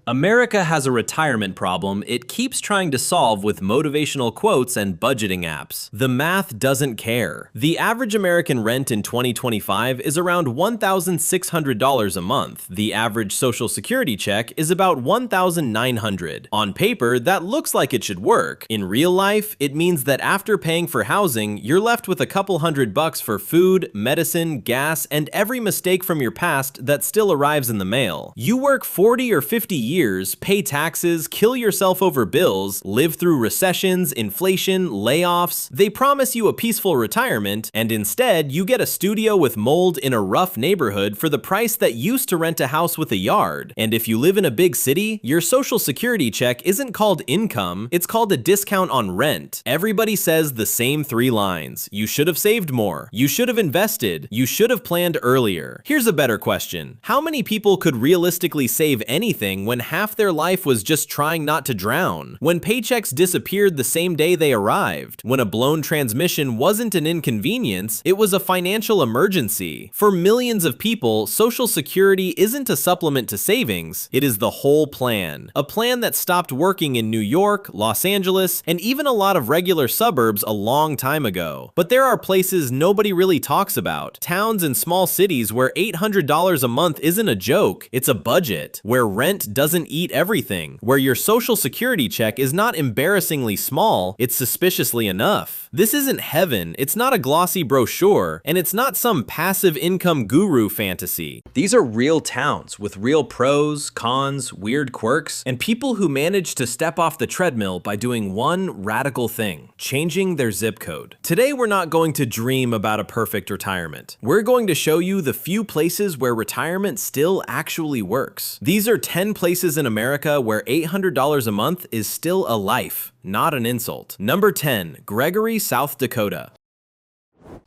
America has a retirement problem it keeps trying to solve with motivational quotes and budgeting apps. The math doesn't care. The average American rent in 2025 is around $1,600 a month. The average Social Security check is about $1,900. On paper, that looks like it should work. In real life, it means that after paying for housing, you're left with a couple $100 for food, medicine, gas, and every mistake from your past that still arrives in the mail. You work 40 or 50 years, pay taxes, kill yourself over bills, live through recessions, inflation, layoffs. They promise you a peaceful retirement, and instead you get a studio with mold in a rough neighborhood for the price that used to rent a house with a yard. And if you live in a big city, your Social Security check isn't called income, it's called a discount on rent. Everybody says the same three lines. You should have saved more. You should have invested. You should have planned earlier. Here's a better question. How many people could realistically save anything when half their life was just trying not to drown? When paychecks disappeared the same day they arrived? When a blown transmission wasn't an inconvenience, it was a financial emergency? For millions of people, Social Security isn't a supplement to savings, it is the whole plan. A plan that stopped working in New York, Los Angeles, and even a lot of regular suburbs a long time ago. But there are places nobody really talks about. Towns and small cities where $800 a month isn't a joke, it's a budget. Where rent doesn't eat everything. Where your Social Security check is not embarrassingly small, it's suspiciously enough. This isn't heaven, it's not a glossy brochure, and it's not some passive income guru fantasy. These are real towns with real pros, cons, weird quirks, and people who manage to step off the treadmill by doing one radical thing: changing their zip code. Today we're not going to dream about a perfect retirement. We're going to show you the few places where retirement still actually works. These are 10 places in America where $800 a month is still a life, not an insult. Number 10, Gregory, South Dakota.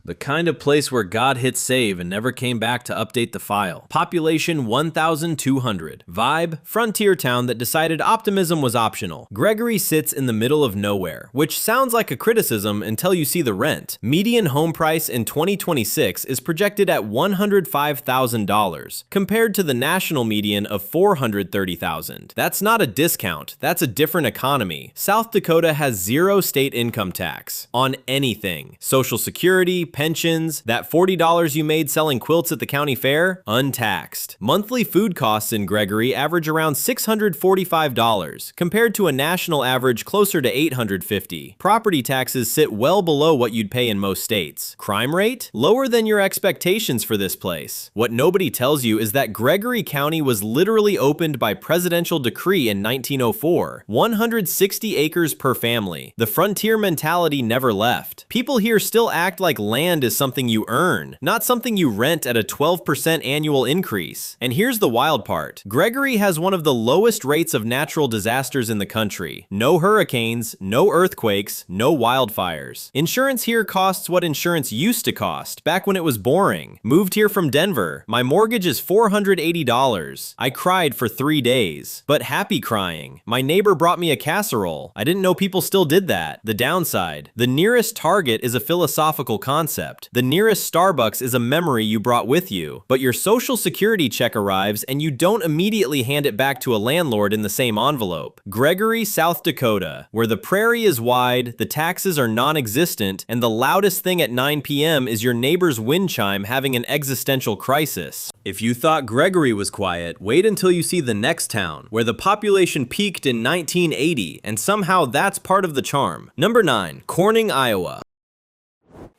The kind of place where God hit save and never came back to update the file. Population 1,200. Vibe, frontier town that decided optimism was optional. Gregory sits in the middle of nowhere, which sounds like a criticism until you see the rent. Median home price in 2026 is projected at $105,000, compared to the national median of $430,000. That's not a discount, that's a different economy. South Dakota has zero state income tax on anything. Social Security, pensions, that $40 you made selling quilts at the county fair, untaxed. Monthly food costs in Gregory average around $645, compared to a national average closer to $850. Property taxes sit well below what you'd pay in most states. Crime rate? Lower than your expectations for this place. What nobody tells you is that Gregory County was literally opened by presidential decree in 1904. 160 acres per family. The frontier mentality never left. People here still act like land is something you earn, not something you rent at a 12% annual increase. And here's the wild part. Gregory has one of the lowest rates of natural disasters in the country. No hurricanes, no earthquakes, no wildfires. Insurance here costs what insurance used to cost, back when it was boring. Moved here from Denver. My mortgage is $480. I cried for 3 days, but happy crying. My neighbor brought me a casserole. I didn't know people still did that. The downside, the nearest Target is a philosophical concept. The nearest Starbucks is a memory you brought with you. But your Social Security check arrives and you don't immediately hand it back to a landlord in the same envelope. Gregory, South Dakota, where the prairie is wide, the taxes are non-existent, and the loudest thing at 9 p.m. is your neighbor's wind chime having an existential crisis. If you thought Gregory was quiet, wait until you see the next town, where the population peaked in 1980, and somehow that's part of the charm. Number 9, Corning, Iowa.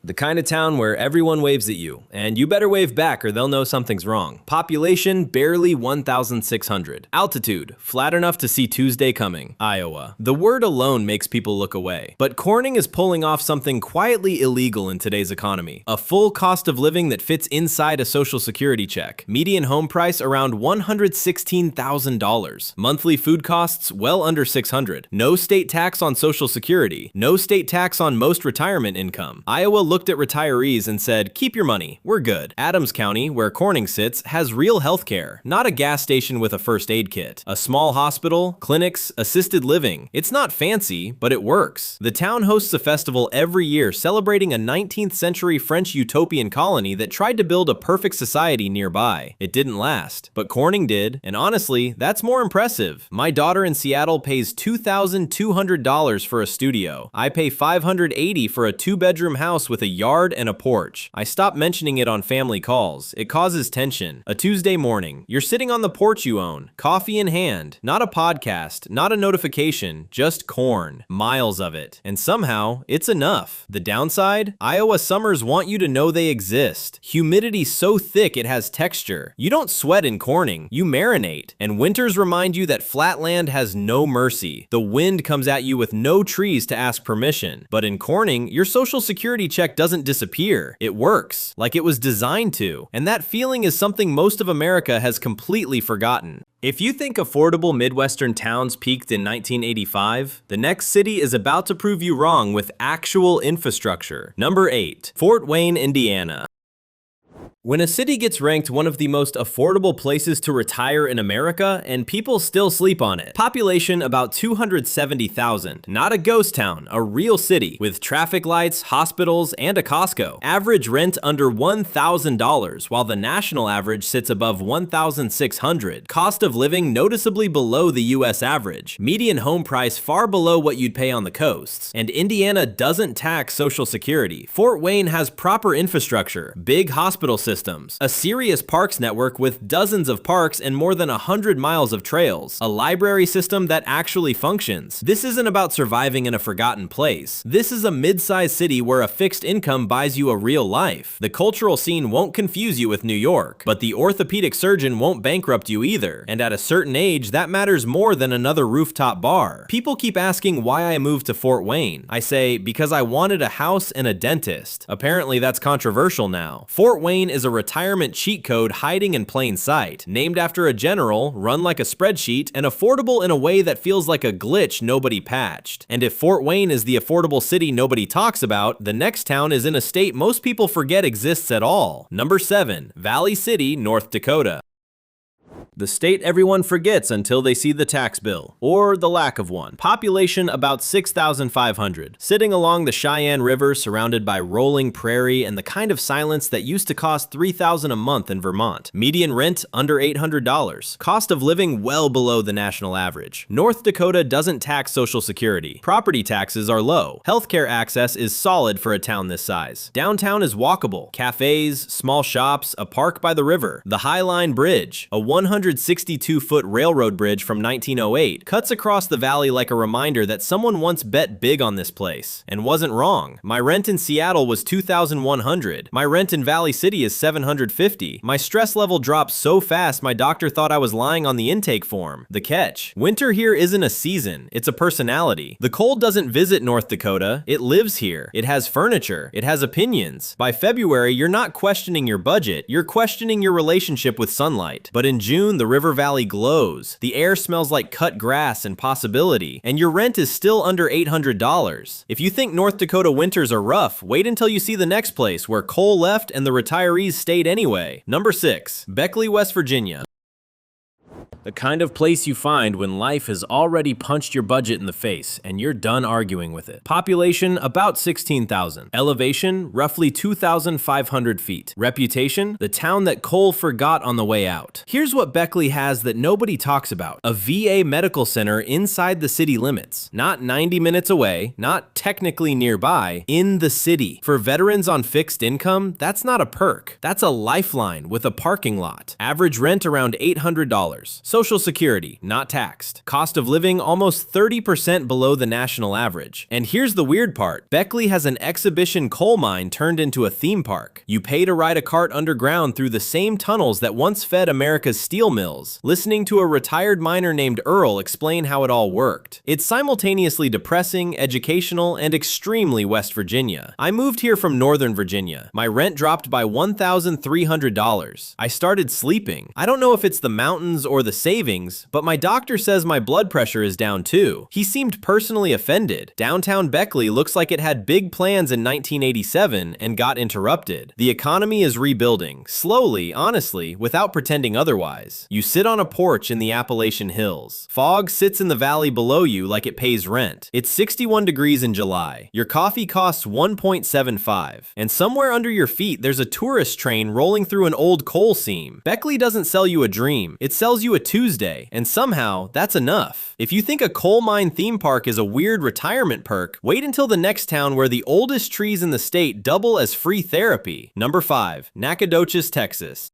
The kind of town where everyone waves at you, and you better wave back or they'll know something's wrong. Population, barely 1,600. Altitude, flat enough to see Tuesday coming. Iowa. The word alone makes people look away. But Corning is pulling off something quietly illegal in today's economy. A full cost of living that fits inside a Social Security check. Median home price around $116,000. Monthly food costs well under $600. No state tax on Social Security. No state tax on most retirement income. Iowa looked at retirees and said, keep your money, we're good. Adams County, where Corning sits, has real healthcare, not a gas station with a first aid kit. A small hospital, clinics, assisted living. It's not fancy, but it works. The town hosts a festival every year celebrating a 19th century French utopian colony that tried to build a perfect society nearby. It didn't last, but Corning did, and honestly, that's more impressive. My daughter in Seattle pays $2,200 for a studio. I pay $580 for a 2-bedroom house with a yard and a porch. I stopped mentioning it on family calls. It causes tension. A Tuesday morning, you're sitting on the porch you own, coffee in hand, not a podcast, not a notification, just corn, miles of it. And somehow, it's enough. The downside? Iowa summers want you to know they exist. Humidity so thick it has texture. You don't sweat in Corning, you marinate. And winters remind you that flat land has no mercy. The wind comes at you with no trees to ask permission. But in Corning, your social security check doesn't disappear. It works, like it was designed to. And that feeling is something most of America has completely forgotten. If you think affordable Midwestern towns peaked in 1985, the next city is about to prove you wrong with actual infrastructure. Number 8, Fort Wayne, Indiana. When a city gets ranked one of the most affordable places to retire in America, and people still sleep on it. Population about 270,000. Not a ghost town, a real city, with traffic lights, hospitals, and a Costco. Average rent under $1,000, while the national average sits above $1,600. Cost of living noticeably below the US average. Median home price far below what you'd pay on the coasts. And Indiana doesn't tax Social Security. Fort Wayne has proper infrastructure, big hospital systems, a serious parks network with dozens of parks and more than 100 miles of trails, a library system that actually functions. This isn't about surviving in a forgotten place. This is a mid-sized city where a fixed income buys you a real life. The cultural scene won't confuse you with New York, but the orthopedic surgeon won't bankrupt you either. And at a certain age, that matters more than another rooftop bar. People keep asking why I moved to Fort Wayne. I say, because I wanted a house and a dentist. Apparently that's controversial now. Fort Wayne is a retirement cheat code hiding in plain sight, named after a general, run like a spreadsheet, and affordable in a way that feels like a glitch nobody patched. And if Fort Wayne is the affordable city nobody talks about, the next town is in a state most people forget exists at all. Number 7, Valley City, North Dakota. The state everyone forgets until they see the tax bill, or the lack of one. Population about 6,500, sitting along the Cheyenne River surrounded by rolling prairie and the kind of silence that used to cost $3,000 a month in Vermont. Median rent under $800. Cost of living well below the national average. North Dakota doesn't tax Social Security. Property taxes are low. Healthcare access is solid for a town this size. Downtown is walkable. Cafes, small shops, a park by the river. The High Line Bridge, a 162-foot railroad bridge from 1908, cuts across the valley like a reminder that someone once bet big on this place, and wasn't wrong. My rent in Seattle was $2,100. My rent in Valley City is $750. My stress level dropped so fast my doctor thought I was lying on the intake form. The catch: winter here isn't a season, it's a personality. The cold doesn't visit North Dakota, it lives here. It has furniture, it has opinions. By February, you're not questioning your budget, you're questioning your relationship with sunlight. But in June, the river valley glows. The air smells like cut grass and possibility, and your rent is still under $800. If you think North Dakota winters are rough, wait until you see the next place where coal left and the retirees stayed anyway. Number 6, Beckley, West Virginia. The kind of place you find when life has already punched your budget in the face and you're done arguing with it. Population about 16,000. Elevation roughly 2,500 feet. Reputation: the town that Cole forgot on the way out. Here's what Beckley has that nobody talks about: a VA medical center inside the city limits. Not 90 minutes away, not technically nearby, in the city. For veterans on fixed income, that's not a perk. That's a lifeline with a parking lot. Average rent around $800. Social Security, not taxed. Cost of living almost 30% below the national average. And here's the weird part: Beckley has an exhibition coal mine turned into a theme park. You pay to ride a cart underground through the same tunnels that once fed America's steel mills, listening to a retired miner named Earl explain how it all worked. It's simultaneously depressing, educational, and extremely West Virginia. I moved here from Northern Virginia. My rent dropped by $1,300. I started sleeping. I don't know if it's the mountains or the savings, but my doctor says my blood pressure is down too. He seemed personally offended. Downtown Beckley looks like it had big plans in 1987 and got interrupted. The economy is rebuilding, slowly, honestly, without pretending otherwise. You sit on a porch in the Appalachian Hills. Fog sits in the valley below you like it pays rent. It's 61 degrees in July. Your coffee costs $1.75. And somewhere under your feet, there's a tourist train rolling through an old coal seam. Beckley doesn't sell you a dream. It sells you a Tuesday, and somehow, that's enough. If you think a coal mine theme park is a weird retirement perk, wait until the next town where the oldest trees in the state double as free therapy. Number 5, Nacogdoches, Texas.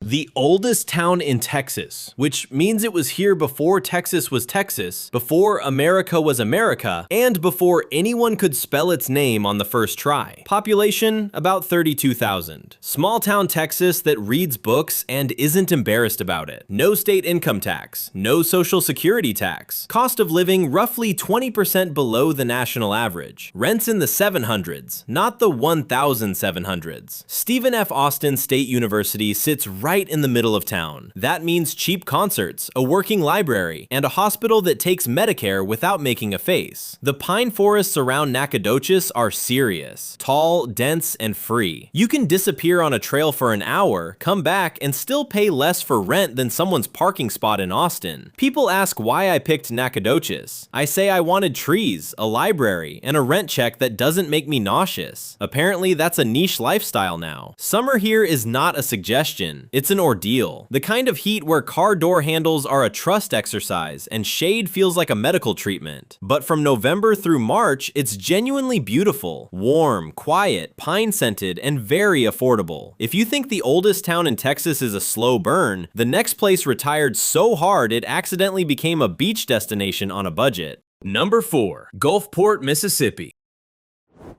The oldest town in Texas, which means it was here before Texas was Texas, before America was America, and before anyone could spell its name on the first try. Population, about 32,000. Small town Texas that reads books and isn't embarrassed about it. No state income tax, no social security tax. Cost of living roughly 20% below the national average. Rents in the 700s, not the 1,700s. Stephen F. Austin State University sits right in the middle of town. That means cheap concerts, a working library, and a hospital that takes Medicare without making a face. The pine forests around Nacogdoches are serious, tall, dense, and free. You can disappear on a trail for an hour, come back, and still pay less for rent than someone's parking spot in Austin. People ask why I picked Nacogdoches. I say I wanted trees, a library, and a rent check that doesn't make me nauseous. Apparently, that's a niche lifestyle now. Summer here is not a suggestion. It's an ordeal. The kind of heat where car door handles are a trust exercise and shade feels like a medical treatment. But from November through March, it's genuinely beautiful, warm, quiet, pine-scented, and very affordable. If you think the oldest town in Texas is a slow burn, the next place retired so hard it accidentally became a beach destination on a budget. Number 4, Gulfport, Mississippi.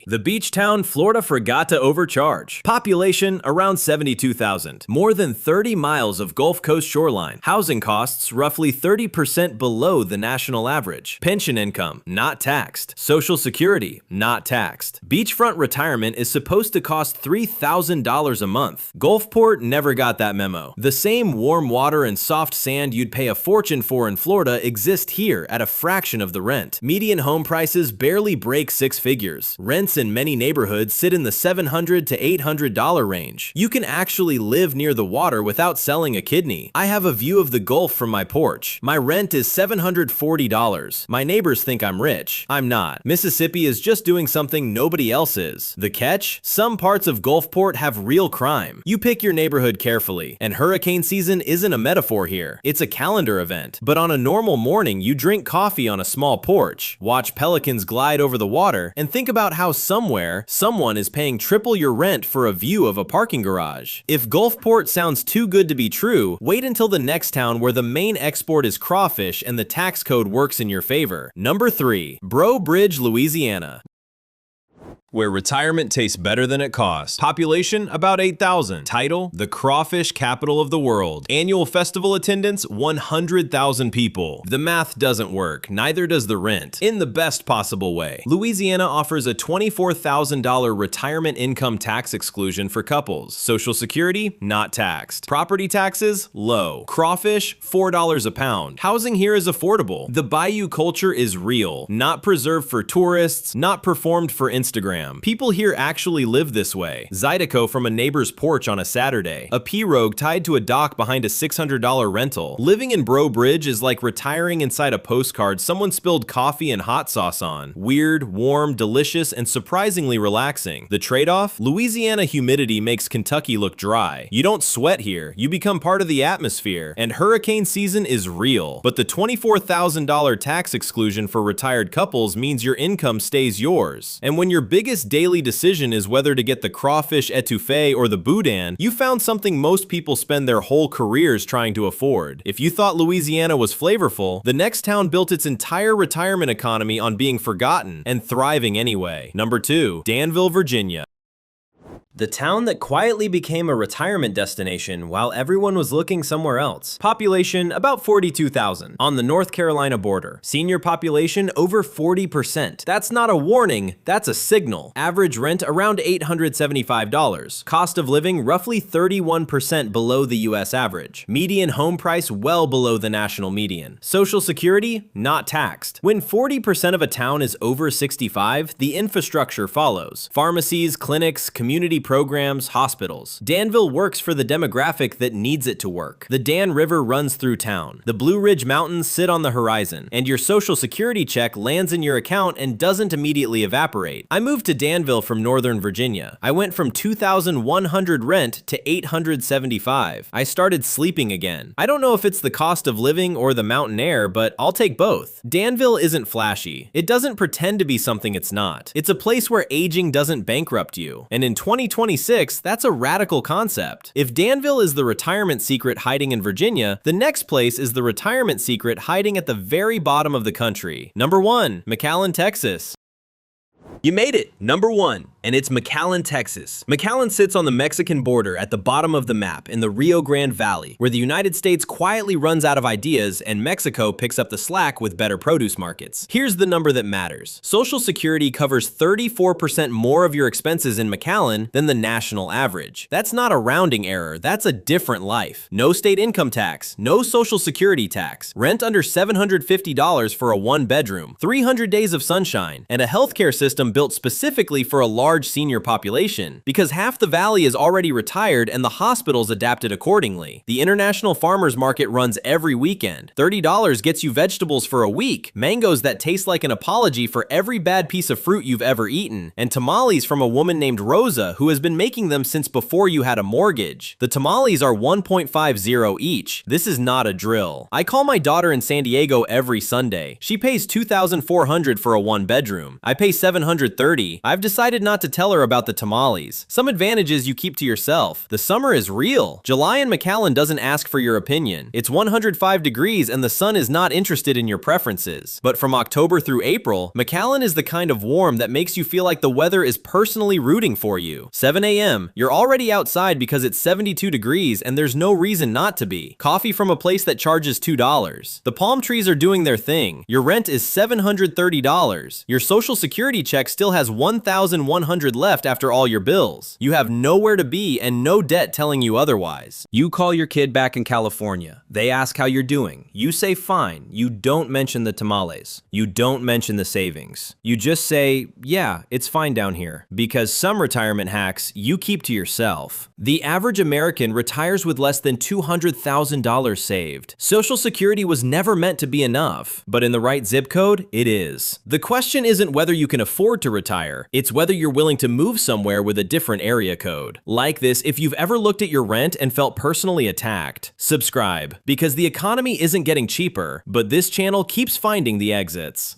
The beach town Florida forgot to overcharge. Population around 72,000. More than 30 miles of Gulf Coast shoreline. Housing costs roughly 30% below the national average. Pension income not taxed. Social Security not taxed. Beachfront retirement is supposed to cost $3,000 a month. Gulfport never got that memo. The same warm water and soft sand you'd pay a fortune for in Florida exist here at a fraction of the rent. Median home prices barely break 6 figures. Rents in many neighborhoods sit in the $700 to $800 range. You can actually live near the water without selling a kidney. I have a view of the Gulf from my porch. My rent is $740. My neighbors think I'm rich. I'm not. Mississippi is just doing something nobody else is. The catch? Some parts of Gulfport have real crime. You pick your neighborhood carefully, and hurricane season isn't a metaphor here. It's a calendar event. But on a normal morning, you drink coffee on a small porch, watch pelicans glide over the water, and think about how somewhere, someone is paying triple your rent for a view of a parking garage. If Gulfport sounds too good to be true, wait until the next town where the main export is crawfish and the tax code works in your favor. Number 3, Breaux Bridge, Louisiana. Where retirement tastes better than it costs. Population, about 8,000. Title, the crawfish capital of the world. Annual festival attendance, 100,000 people. The math doesn't work, neither does the rent. In the best possible way. Louisiana offers a $24,000 retirement income tax exclusion for couples. Social Security, not taxed. Property taxes, low. Crawfish, $4 a pound. Housing here is affordable. The bayou culture is real, not preserved for tourists, not performed for Instagram. People here actually live this way. Zydeco from a neighbor's porch on a Saturday. A pirogue tied to a dock behind a $600 rental. Living in Breaux Bridge is like retiring inside a postcard someone spilled coffee and hot sauce on. Weird, warm, delicious, and surprisingly relaxing. The trade-off? Louisiana humidity makes Kentucky look dry. You don't sweat here, you become part of the atmosphere, and hurricane season is real. But the $24,000 tax exclusion for retired couples means your income stays yours. And when your biggest daily decision is whether to get the crawfish etouffee or the boudin, you found something most people spend their whole careers trying to afford. If you thought Louisiana was flavorful, the next town built its entire retirement economy on being forgotten and thriving anyway. Number 2, Danville, Virginia. The town that quietly became a retirement destination while everyone was looking somewhere else. Population about 42,000. On the North Carolina border. Senior population over 40%. That's not a warning, that's a signal. Average rent around $875. Cost of living roughly 31% below the US average. Median home price well below the national median. Social Security not taxed. When 40% of a town is over 65, the infrastructure follows. Pharmacies, clinics, community programs, hospitals. Danville works for the demographic that needs it to work. The Dan River runs through town. The Blue Ridge Mountains sit on the horizon, and your Social Security check lands in your account and doesn't immediately evaporate. I moved to Danville from Northern Virginia. I went from $2,100 rent to $875. I started sleeping again. I don't know if it's the cost of living or the mountain air, but I'll take both. Danville isn't flashy. It doesn't pretend to be something it's not. It's a place where aging doesn't bankrupt you. And in 2026, that's a radical concept. If Danville is the retirement secret hiding in Virginia, the next place is the retirement secret hiding at the very bottom of the country. Number 1, McAllen, Texas. You made it! Number 1, and it's McAllen, Texas. McAllen sits on the Mexican border at the bottom of the map in the Rio Grande Valley, where the United States quietly runs out of ideas and Mexico picks up the slack with better produce markets. Here's the number that matters. Social Security covers 34% more of your expenses in McAllen than the national average. That's not a rounding error, that's a different life. No state income tax, no Social Security tax, rent under $750 for a one-bedroom, 300 days of sunshine, and a healthcare system built specifically for a large senior population, because half the valley is already retired and the hospitals adapted accordingly. The International Farmers Market runs every weekend. $30 gets you vegetables for a week, mangoes that taste like an apology for every bad piece of fruit you've ever eaten, and tamales from a woman named Rosa who has been making them since before you had a mortgage. The tamales are $1.50 each. This is not a drill. I call my daughter in San Diego every Sunday. She pays $2,400 for a one-bedroom. I pay $730. I've decided not to tell her about the tamales. Some advantages you keep to yourself. The summer is real. July in McAllen doesn't ask for your opinion. It's 105 degrees and the sun is not interested in your preferences. But from October through April, McAllen is the kind of warm that makes you feel like the weather is personally rooting for you. 7 a.m. You're already outside because it's 72 degrees and there's no reason not to be. Coffee from a place that charges $2. The palm trees are doing their thing. Your rent is $730. Your Social Security check still has $1,100 left after all your bills. You have nowhere to be and no debt telling you otherwise. You call your kid back in California. They ask how you're doing. You say fine. You don't mention the tamales. You don't mention the savings. You just say, yeah, it's fine down here. Because some retirement hacks you keep to yourself. The average American retires with less than $200,000 saved. Social Security was never meant to be enough, but in the right zip code, it is. The question isn't whether you can afford to retire, it's whether you're willing to move somewhere with a different area code. Like this if you've ever looked at your rent and felt personally attacked. Subscribe, because the economy isn't getting cheaper, but this channel keeps finding the exits.